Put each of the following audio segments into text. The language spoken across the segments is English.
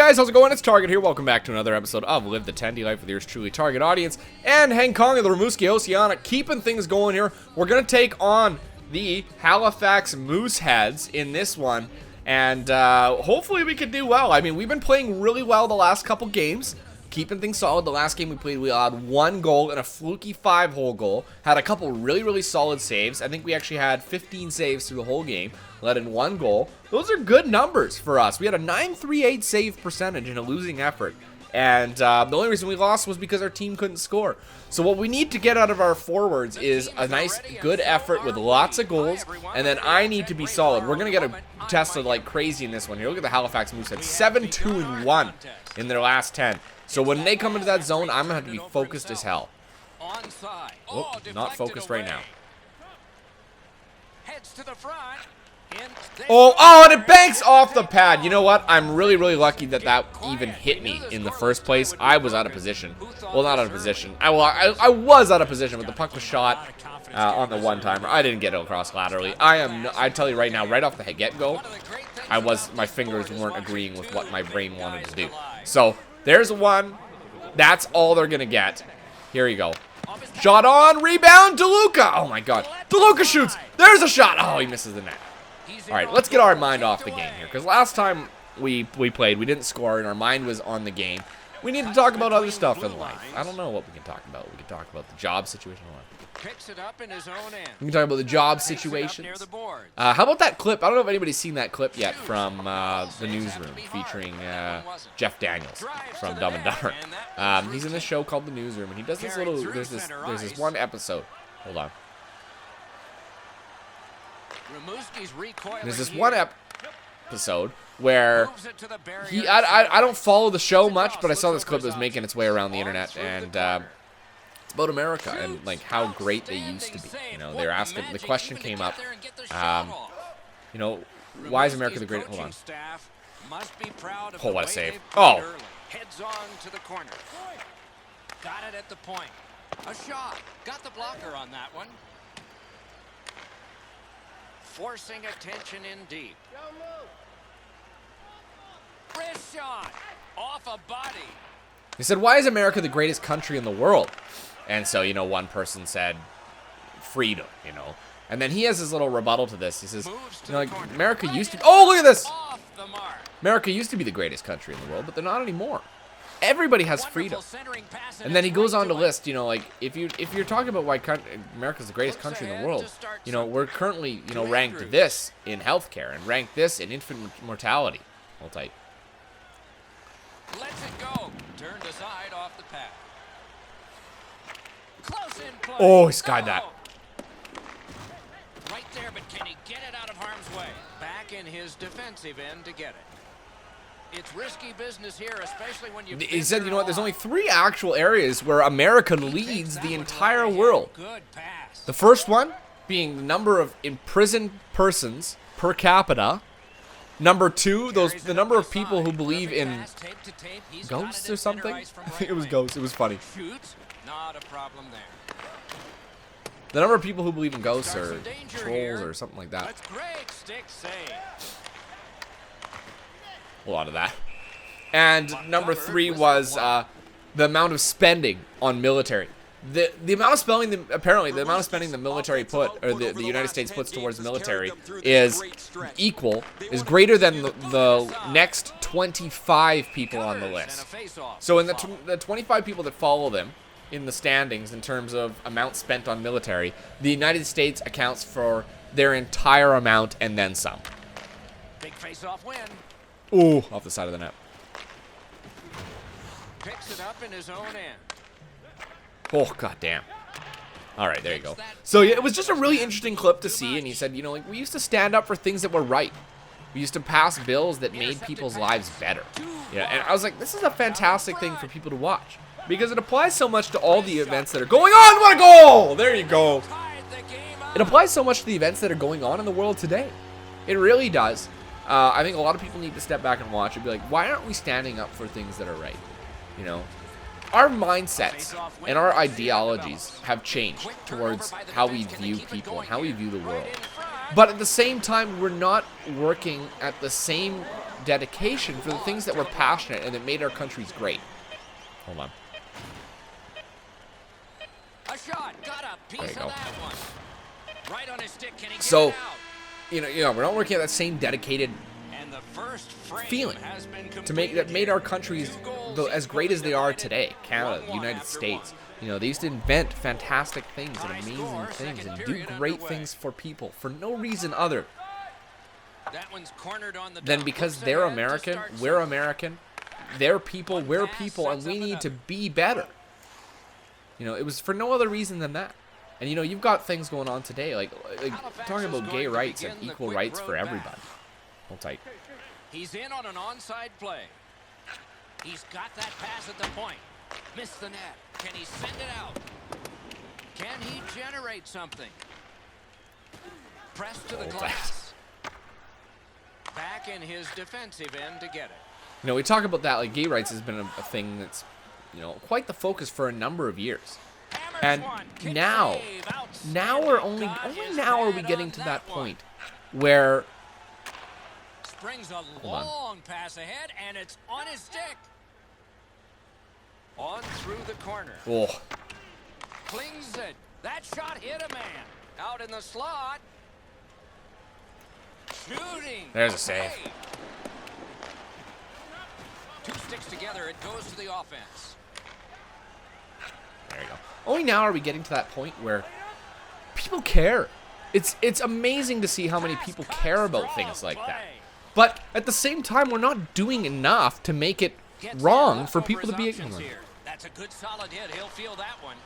guys, how's it going? It's Target here. Welcome back to another episode of Live the Tendy Life with yours truly, Target Audience, and Hang Kong of the Rimouski Oceana, keeping things going here. We're going to take on the Halifax Mooseheads in this one, and hopefully we can do well. I mean, we've been playing really well the last couple games, keeping things solid. The last game we played, we had 1 goal and a fluky 5-hole goal. Had a couple really solid saves. I think we actually had 15 saves through the whole game. Let in 1 goal. Those are good numbers for us. We had a .938 save percentage in a losing effort. And the only reason we lost was because our team couldn't score. So what we need to get out of our forwards is a nice, good effort with lots of goals. And then I need to be solid. We're going to get tested like crazy in this one here. Look at the Halifax Mooseheads. 7-2-1 in their last 10. So when they come into that zone, I'm going to have to be focused as hell. Oh, not focused right now. Heads to the front. Oh, and it banks off the pad. You know what? I'm really lucky that that even hit me in the first place. I was out of position. Well, not out of position. I was out of position, but the puck was shot on the one-timer. I didn't get it across laterally. I tell you right now, right off the get-go, my fingers weren't agreeing with what my brain wanted to do. So, there's one. That's all they're going to get. Here you go. Shot on, rebound, DeLuca. Oh, my God. DeLuca shoots. There's a shot. Oh, he misses the net. All right, let's get our mind off the game here, because last time we played, we didn't score, and our mind was on the game. We need to talk about other stuff in life. I don't know what we can talk about. We can talk about the job situation. We can talk about the job situations. How about that clip? I don't know if anybody's seen that clip yet from the newsroom featuring Jeff Daniels from Dumb and Dumber. He's in this show called The Newsroom, and he does this little. There's this one episode. Hold on. There's this one episode where I don't follow the show much, but I saw this clip that was making its way around the internet, and it's about America and like how great they used to be. You know, they were asking, the question came up, you know, why is America the greatest? Hold on. Oh, what a save! Oh. Heads on to the corner. Got it at the point. A shot. Got the blocker on that one. Forcing attention in deep. Wrist shot off a body. He said, why is America the greatest country in the world? And so, you know, one person said freedom, you know. And then he has his little rebuttal to this. He says, you know, like, America used to... Oh, look at this! America used to be the greatest country in the world, but they're not anymore. Everybody has freedom. And then he goes on to list, you know, like, if you're talking about why America's the greatest country in the world, you know, we're currently, you know, ranked this in healthcare and ranked this in infant mortality. Hold tight. Lets it go. Turned aside off the pad. Close in play. Oh, he skied that. Right there, but can he get it out of harm's way? Back in his defensive end to get it. It's risky business here, especially when you... He said, you know what, there's only 3 actual areas where America leads the entire world. The first one being the number of imprisoned persons per capita. Number 2, the number of people who believe in ghosts or something. I think it was ghosts. It was funny. Not a problem there. The number of people who believe in ghosts or trolls or something like that. A lot of that. And number 3 was the amount of spending on military. The amount of spending, apparently, the amount of spending the military the United States puts towards the military is greater than the next 25 people on the list. So in the 25 people that follow them in the standings in terms of amount spent on military, the United States accounts for their entire amount and then some. Big face-off win. Ooh, off the side of the net. Picks it up in his own end. Oh, goddamn. All right, there you go. So yeah, it was just a really interesting clip to see, and he said, you know, like, we used to stand up for things that were right. We used to pass bills that made people's lives better. Yeah, and I was like, this is a fantastic thing for people to watch, because it applies so much to all the events that are going on. What a goal! There you go. It applies so much to the events that are going on in the world today. It really does. I think a lot of people need to step back and watch and be like, why aren't we standing up for things that are right? You know, our mindsets and our ideologies have changed towards how we view people and how we view the world. But at the same time, we're not working at the same dedication for the things that we're passionate and that made our countries great. Hold on. A shot, got a piece of that one. Right on his stick, can he get So, it out? we're not working at that same dedicated And the first frame feeling has been to make that made our countries as great as they are today. Canada, the One United after States. one. They used to invent fantastic things and High amazing score, things second and do period great underway. things for people for no reason other That one's cornered on the than dump. because Looks they're ahead to American, start we're something. American, they're people, we're pass people, and sets we up need to another. be better. It was for no other reason than that. And you've got things going on today, like Halifax talking is about gay going to rights and begin the equal quick rights for road back. everybody. Hold tight. He's in on an onside play. He's got that pass at the point. Missed the net. Can he send it out? Can he generate something? Press to the Hold tight. glass. Back in his defensive end to get it. We talk about that, like gay rights has been a thing that's, quite the focus for a number of years. Hammers And one. Kick now save. now we're Outstanding. only Got his now are we head getting on to that one. point where Springs a on. long pass ahead, and it's on his stick. On through the corner. oh, Clings it. That shot hit a man. Out in the slot. Shooting. There's a save. Two sticks together. It goes to the offense. there you go. Only now are we getting to that point where people care. It's amazing to see how many people care about things like that. But at the same time, we're not doing enough to make it Gets wrong it for over people to his be options ignorant. here. That's a good solid hit. He'll feel that one.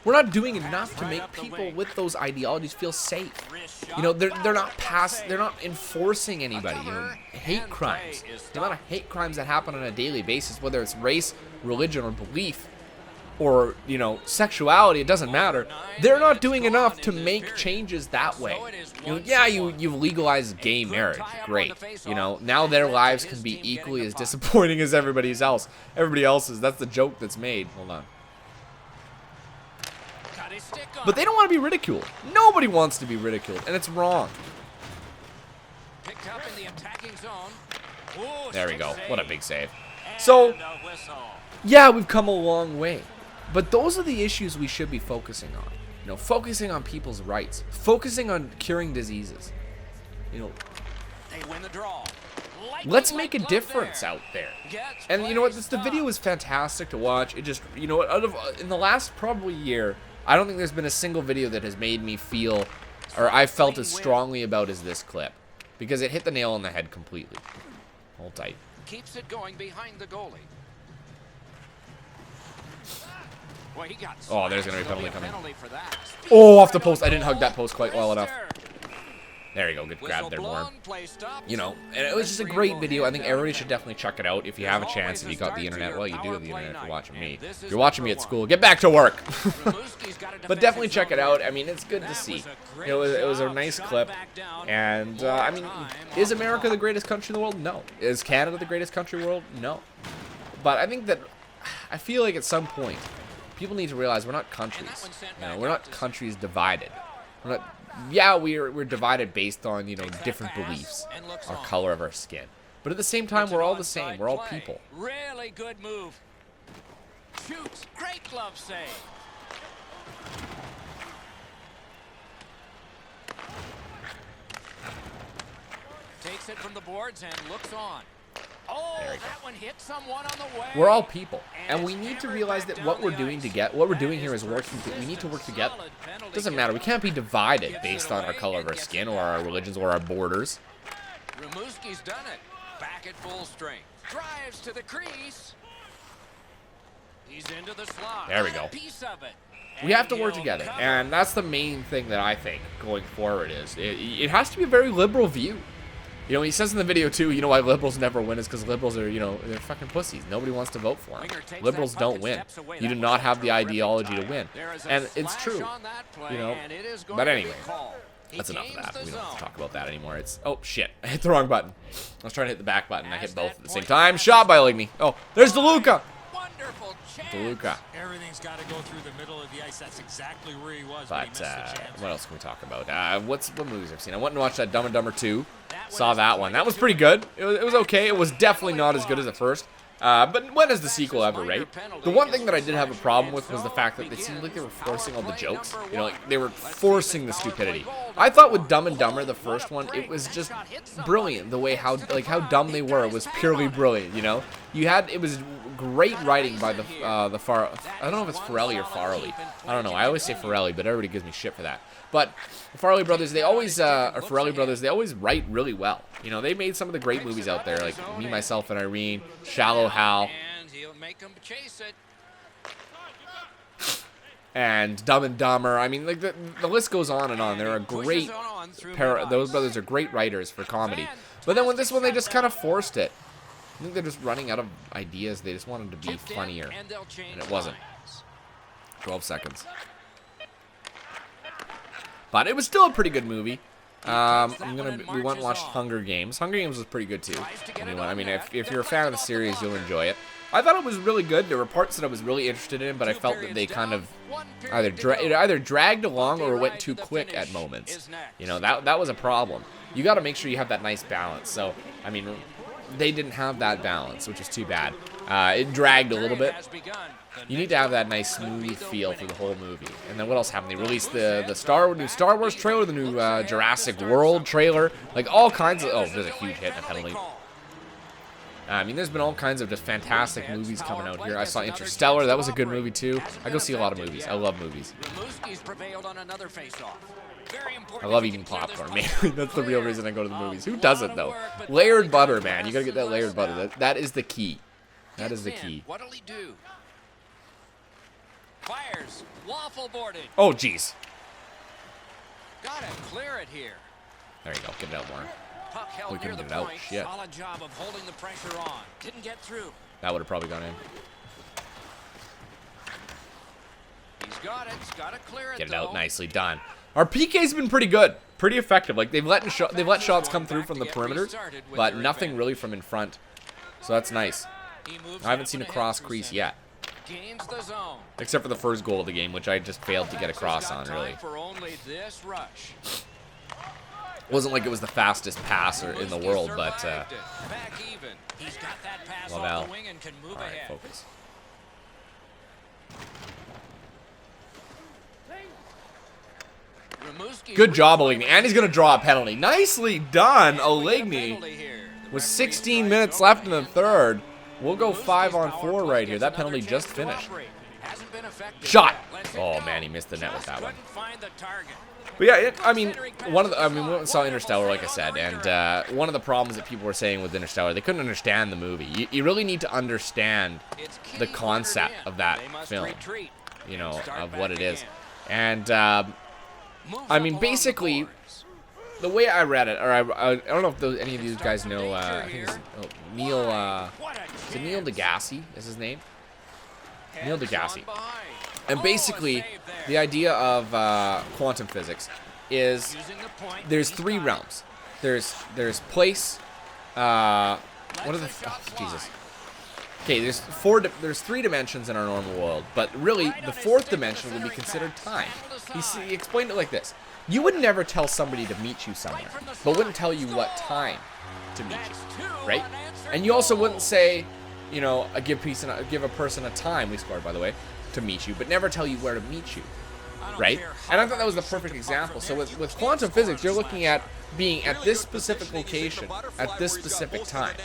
We're not doing enough to right make up the people wing. with those ideologies feel safe. Wrist shot. They're not they're not enforcing anybody. cover Hate and crimes. play is The amount of hate crimes that happen on a daily basis, whether it's race, religion, or belief, or sexuality, it doesn't matter. They're not doing enough to make changes that way. You've legalized gay marriage, great. Now their lives can be equally as disappointing as everybody else's. That's the joke that's made. Hold on. Got his stick on. But they don't want to be ridiculed. Nobody wants to be ridiculed, and it's wrong. Picked up in the attacking zone. Ooh, There we stick go. save. What a big save. And So, a whistle. yeah, we've come a long way. But those are the issues we should be focusing on. Focusing on people's rights. Focusing on curing diseases. They win the draw. Let's make a difference out there. And you know what? The video was fantastic to watch. It just, in the last probably year, I don't think there's been a single video that has made me feel, or I felt as strongly about as this clip. Because it hit the nail on the head completely. Hold tight. Keeps it going behind the goalie. Well, he got Oh, there's gonna be a There'll penalty coming. penalty for that. Oh, off the post. I didn't hug that post quite well enough. There you go. Good grab there, more. And it was just a great video. I think everybody should definitely check it out if you have a chance, if you got the internet. Well, you do have the internet if you're watching me. If you're watching me at school, get back to work. But definitely check it out. I mean, it's good to see. It was a nice clip. And, is America the greatest country in the world? No. Is Canada the greatest country in the world? No. But I feel like at some point, people need to realize we're not countries. We're not countries divided. We're divided based on, different beliefs, our color of our skin. But at the same time, we're all the same. We're all people. Really good move. Shoots. Great glove save. Takes it from the boards and looks on. Oh, There we go. that one hit someone on the way. We're all people, and we need to realize that what we're doing here is working. We need to work together. It doesn't matter. We can't be divided based on our color of our skin or our religions or our borders. Rimouski's done it. Back at full strength. Drives to the crease. He's into the slot. There we go. A piece of it. We have to And work he'll together, cover. and that's the main thing that I think going forward is it has to be a very liberal view. He says in the video too, why liberals never win is because liberals are, they're fucking pussies. Nobody wants to vote for them. Winger takes Liberals that puck don't and win. steps away. You do That not was a have the terrific ideology to tie. win. There is a And it's slash true. on that play, and it is going But to be anyway, called. He that's enough of gains that. the We don't have to zone. talk about that anymore. Oh, shit. I hit the wrong button. I was trying to hit the back button. I As hit both that at the same point time. passes- Shot by Ligny. Oh, there's DeLuca. One Wonderful chance. DeLuca. Everything's got to go through the middle of the ice. That's exactly where he was. But He missed the chance. what else can we talk about? What movies I've seen? I went and watched that Dumb and Dumber 2. Saw that one. That was pretty good. It was okay. It was definitely not as good as the first. But when is the sequel ever, right? The one thing that I did have a problem with was the fact that they seemed like they were forcing all the jokes. You know, like they were forcing the stupidity. I thought with Dumb and Dumber, the first one, it was just brilliant. The way how dumb they were was purely brilliant. You know, it was great writing by I don't know if it's Farrelly or Farley. I don't know. I always say Farrelly, but everybody gives me shit for that. But the Farley brothers, they always write really well. You know, they made some of the great movies out there, like Me, Myself, and Irene, Shallow Hal, And he'll make him chase it. and Dumb and Dumber. I mean, like the list goes on and on. They're a great pair. Those brothers are great writers for comedy. But then with this one, they just kind of forced it. I think they're just running out of ideas. They just wanted to be funnier, and it wasn't. 12 seconds. But it was still a pretty good movie. We went and watched Hunger Games. Hunger Games was pretty good too. I mean, if you're a fan of the series, you'll enjoy it. I thought it was really good. There were parts that I was really interested in, but I felt that they kind of either dragged along or went too quick at moments. You know, that was a problem. You got to make sure you have that nice balance. So, I mean, they didn't have that balance, which is too bad. It dragged a little bit. You need to have that nice smooth feel for the whole movie. And then what else happened? They released the new Star Wars trailer, the new Jurassic World trailer, like all kinds of. Oh, there's a huge hit and a penalty. I mean, there's been all kinds of just fantastic movies coming out here. I saw Interstellar. That was a good movie too. I go see a lot of movies. I love movies. I love eating popcorn, man. That's the real reason I go to the movies. Who doesn't though? Layered butter, man. You gotta get that layered butter. That is the key. That is the key. What'll he do? Fires. Waffle boarded. Oh, jeez. Gotta clear it here. There you go. Get it out more. Puck held We near couldn't the get it out. point. Shit. Solid job of holding the pressure on. Didn't get through. That would have probably gone in. He's got it. He's gotta clear it. Get it though. out. Nicely done. Our PK's been pretty good. Pretty effective. Like they've let shots come through from the perimeter, but nothing really from in front. So that's nice. I haven't seen a cross crease yet. Gains the zone. Except for the first goal of the game, which I just failed to get across on, really. For only this rush. Wasn't like it was the fastest passer in the world, but Back even. He's got that pass Laval. off the wing and can move Alright, ahead. focus. Good job, Oligny. And he's going to draw a penalty. Nicely done, Oligny. With 16 minutes left in the third. We'll go 5-on-4 right here. That penalty just finished. Shot. Oh, man, he missed the net with that one. But yeah, we went and saw Interstellar, like I said, and one of the problems that people were saying with Interstellar, they couldn't understand the movie. You really need to understand the concept of that film, you know, of what it is. And, I mean, basically, the way I read it, or I don't know if any of these guys know, I think it's Neil, is it Neil deGrasse is his name? Neil deGrasse. And basically, the idea of quantum physics is there's three realms. There's place. What are the? Oh, Jesus. Okay, there's three dimensions in our normal world, but really the fourth dimension would be considered time. He explained it like this: you would never tell somebody to meet you somewhere, but wouldn't tell you what time to meet you, right? And you also wouldn't say, you know, give a person a time. We scored, by the way, to meet you, but never tell you where to meet you, right? And I thought that was the perfect example. So with quantum physics, you're looking at being at this specific location at this specific time,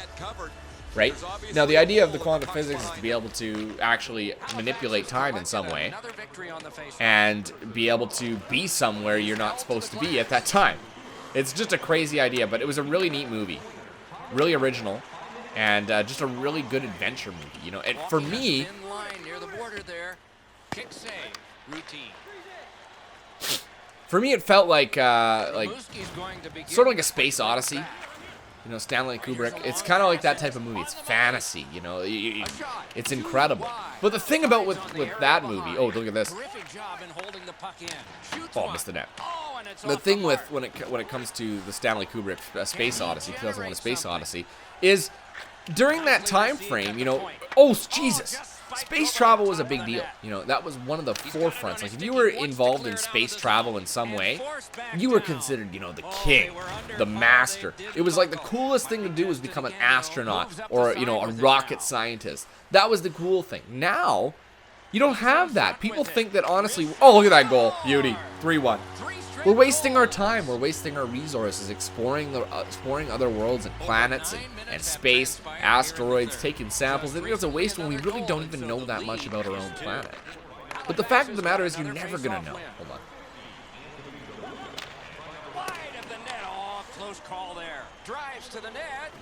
right? Now, the idea of the quantum physics is to be able to actually manipulate time in some way and be able to be somewhere you're not supposed to be at that time. It's just a crazy idea, but it was a really neat movie, really original, and just a really good adventure movie. You know, and for me, it felt like sort of like a space odyssey. You know, Stanley Kubrick. It's kind of like that type of movie. It's fantasy, you know. It's incredible. But the thing about with that movie, oh, look at this. Oh, missed the net. The thing with when it comes to the Stanley Kubrick Space Odyssey, 2001: A Space Odyssey, is during that time frame, you know. Oh, Jesus. space travel was a big deal. You know, that was one of the forefronts. Like, if you were involved in space travel in some way, you were considered, you know, the king, the master. It was like the coolest thing to do was become an astronaut or, you know, a rocket scientist. That was the cool thing. Now, you don't have that. People think that, honestly, oh, look at that goal. Beauty. 3-1. We're wasting our time. We're wasting our resources exploring other worlds and planets and space, asteroids, taking samples. I think it's a waste when we really don't even know that much about our own planet. But the fact of the matter is, you're never going to know. Hold on. Wide of the net. Oh, close call there. Drives to the net.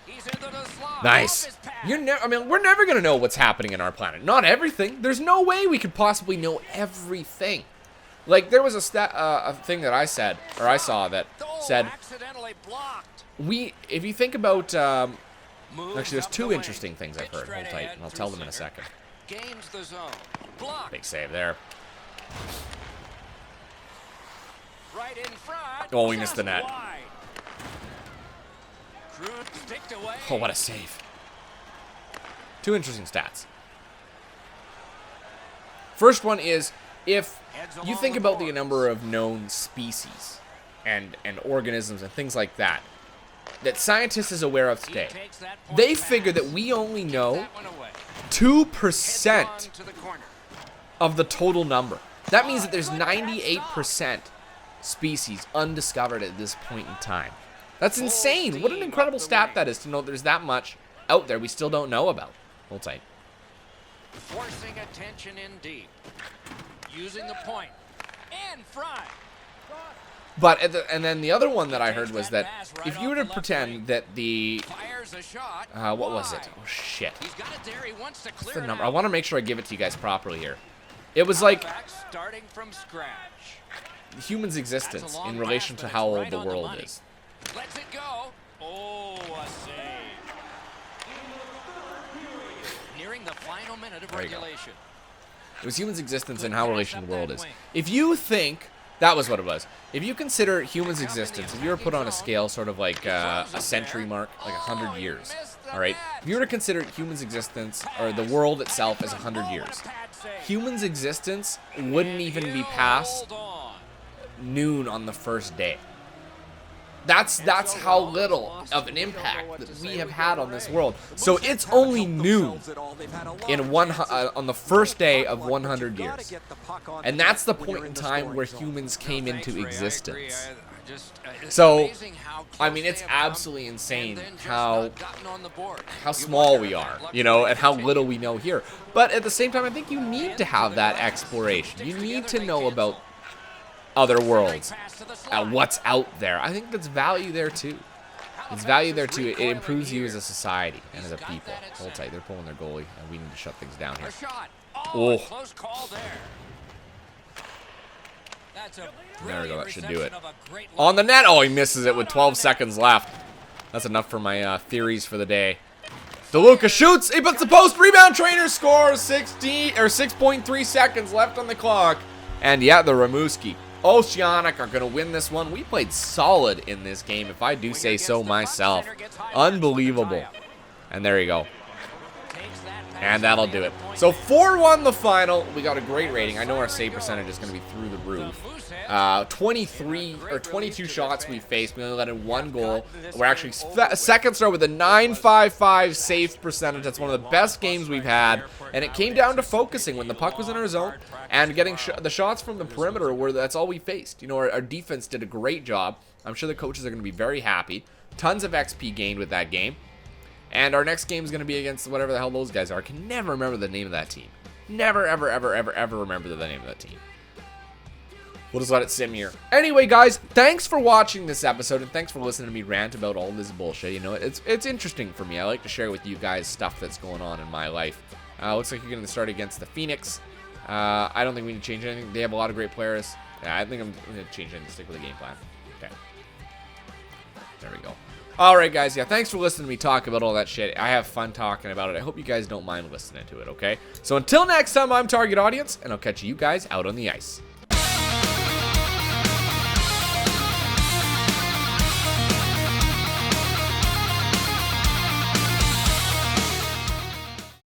He's into the slot. Nice. I mean, we're never going to know what's happening in our planet. Not everything. There's no way we could possibly know everything. Like, there was a thing that I saw that said, if you think about, actually, there's two interesting things I've heard. Hold tight, and I'll tell them in a second. Big save there. Oh, we missed the net. Oh, what a save. Two interesting stats. First one is, if you think about the number of known species and organisms and things like that scientists is aware of today, they figure that we only know 2% of the total number. That means that there's 98% species undiscovered at this point in time. That's insane. What an incredible stat that is to know there's that much out there we still don't know about. Hold tight. Forcing attention in deep. Using the point. And Fry. But, and then the other one that I heard was that if you were to pretend that the, what was it? Oh, shit. What's the number? I want to make sure I give it to you guys properly here. It was like humans' existence in relation to how old the world is. Lets it go. Oh, a save. Nearing the final minute of regulation. It was humans' existence and how relation to the world is. If you think, that was what it was. If you consider humans' existence, if you were put on a scale sort of like a century mark, like 100 years, all right? If you were to consider humans' existence, or the world itself as 100 years, humans' existence wouldn't even be past noon on the first day. That's how little of an impact that we have had on this world. So it's only noon on the first day of 100 years. And that's the point in time where humans came into existence. So, I mean, it's absolutely insane how small we are, you know, and how little we know here. But at the same time, I think you need to have that exploration. You need to know about other worlds, what's out there. I think there's value there too. There's value there too. It improves you as a society and as a people. Hold tight, they're pulling their goalie, and we need to shut things down here. Oh, there we go. That should do it. On the net. Oh, he misses it with 12 seconds left. That's enough for my theories for the day. DeLuca shoots. He puts the post. Rebound. Trainer scores. 6.3 seconds left on the clock. And yeah, the Rimouski Oceanic are going to win this one. We played solid in this game, if I do say so myself. Unbelievable. And there you go. And that'll do it. So 4-1 the final. We got a great rating. I know our save percentage is going to be through the roof. 22 shots we faced. We only let in one goal. We're actually second star with a 9.55 save percentage. That's one of the best games we've had. And it came down to focusing when the puck was in our zone and getting the shots from the perimeter where that's all we faced. You know, our defense did a great job. I'm sure the coaches are going to be very happy. Tons of XP gained with that game. And our next game is going to be against whatever the hell those guys are. I can never remember the name of that team. Never, ever, ever, ever, ever remember the name of that team. We'll just let it sim here. Anyway, guys, thanks for watching this episode, and thanks for listening to me rant about all this bullshit. You know, it's interesting for me. I like to share with you guys stuff that's going on in my life. Looks like you're going to start against the Phoenix. I don't think we need to change anything. They have a lot of great players. Yeah, I think I'm going to change anything to stick with the game plan. Okay. There we go. Alright guys, yeah, thanks for listening to me talk about all that shit. I have fun talking about it. I hope you guys don't mind listening to it, okay? So until next time, I'm Target Audience, and I'll catch you guys out on the ice.